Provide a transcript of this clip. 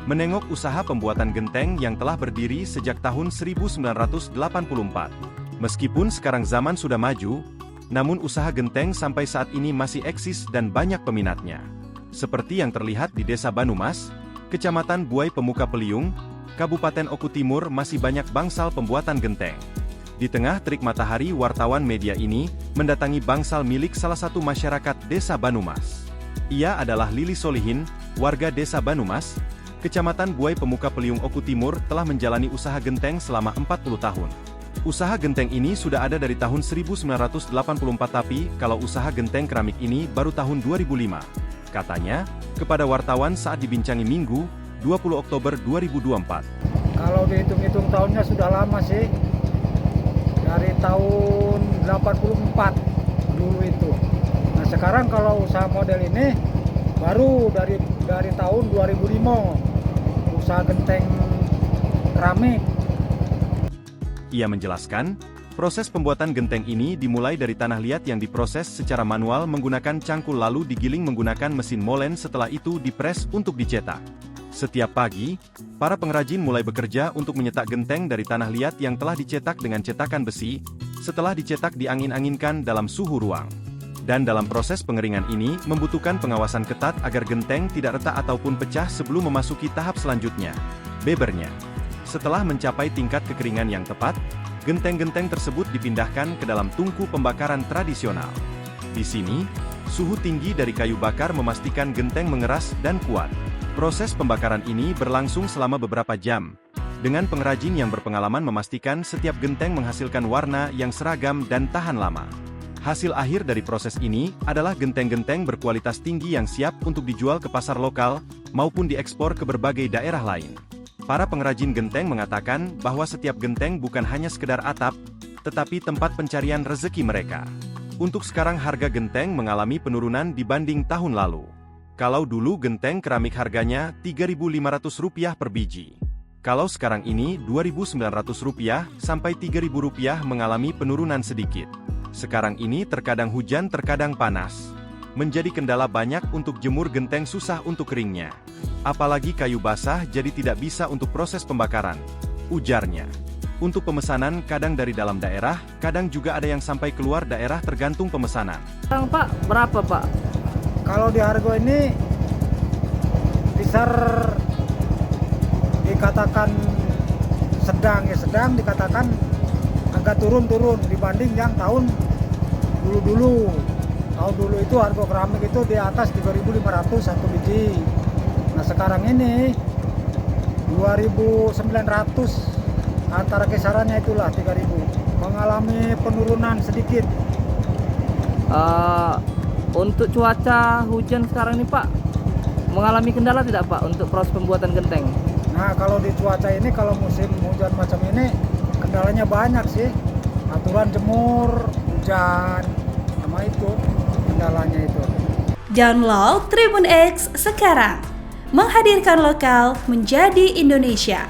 menengok usaha pembuatan genteng yang telah berdiri sejak tahun 1984. Meskipun sekarang zaman sudah maju, namun usaha genteng sampai saat ini masih eksis dan banyak peminatnya. Seperti yang terlihat di Desa Banumas, Kecamatan Buai Pemuka Peliung, Kabupaten Oku Timur masih banyak bangsal pembuatan genteng. Di tengah terik matahari, wartawan media ini mendatangi bangsal milik salah satu masyarakat Desa Banumas. Ia adalah Lili Solihin, warga Desa Banumas, Kecamatan Buai Pemuka Peliung Oku Timur telah menjalani usaha genteng selama 40 tahun. Usaha genteng ini sudah ada dari tahun 1984 tapi kalau usaha genteng keramik ini baru tahun 2005. Katanya, kepada wartawan saat dibincangi Minggu, 20 Oktober 2024. Kalau dihitung-hitung tahunnya sudah lama sih. Dari tahun 84 dulu itu. Nah sekarang kalau usaha model ini baru dari tahun 2005 usaha genteng keramik. Ia menjelaskan, proses pembuatan genteng ini dimulai dari tanah liat yang diproses secara manual menggunakan cangkul lalu digiling menggunakan mesin molen, setelah itu dipres untuk dicetak. Setiap pagi, para pengrajin mulai bekerja untuk menyetak genteng dari tanah liat yang telah dicetak dengan cetakan besi, setelah dicetak diangin-anginkan dalam suhu ruang. Dan dalam proses pengeringan ini membutuhkan pengawasan ketat agar genteng tidak retak ataupun pecah sebelum memasuki tahap selanjutnya, bebernya. Setelah mencapai tingkat kekeringan yang tepat, genteng-genteng tersebut dipindahkan ke dalam tungku pembakaran tradisional. Di sini, suhu tinggi dari kayu bakar memastikan genteng mengeras dan kuat. Proses pembakaran ini berlangsung selama beberapa jam, dengan pengrajin yang berpengalaman memastikan setiap genteng menghasilkan warna yang seragam dan tahan lama. Hasil akhir dari proses ini adalah genteng-genteng berkualitas tinggi yang siap untuk dijual ke pasar lokal maupun diekspor ke berbagai daerah lain. Para pengrajin genteng mengatakan bahwa setiap genteng bukan hanya sekedar atap, tetapi tempat pencarian rezeki mereka. Untuk sekarang harga genteng mengalami penurunan dibanding tahun lalu. Kalau dulu genteng keramik harganya Rp3.500 per biji. Kalau sekarang ini Rp2.900 sampai Rp3.000 mengalami penurunan sedikit. Sekarang ini terkadang hujan terkadang panas. Menjadi kendala banyak untuk jemur genteng, susah untuk keringnya. Apalagi kayu basah jadi tidak bisa untuk proses pembakaran, ujarnya. Untuk pemesanan kadang dari dalam daerah, kadang juga ada yang sampai keluar daerah tergantung pemesanan. Sekarang Pak, berapa Pak? Kalau di harga ini besar dikatakan sedang, dikatakan agak turun dibanding yang tahun dulu. Tahun dulu itu harga keramik itu di atas 3.500 satu biji. Nah sekarang ini 2.900, antara kisarannya itulah 3.000. Mengalami penurunan sedikit. Untuk cuaca hujan sekarang ini Pak, mengalami kendala tidak Pak untuk proses pembuatan genteng? Nah kalau di cuaca ini, kalau musim hujan macam ini, kendalanya banyak sih. Aturan jemur, hujan, sama itu kendalanya itu. Download Tribun X sekarang, menghadirkan lokal menjadi Indonesia.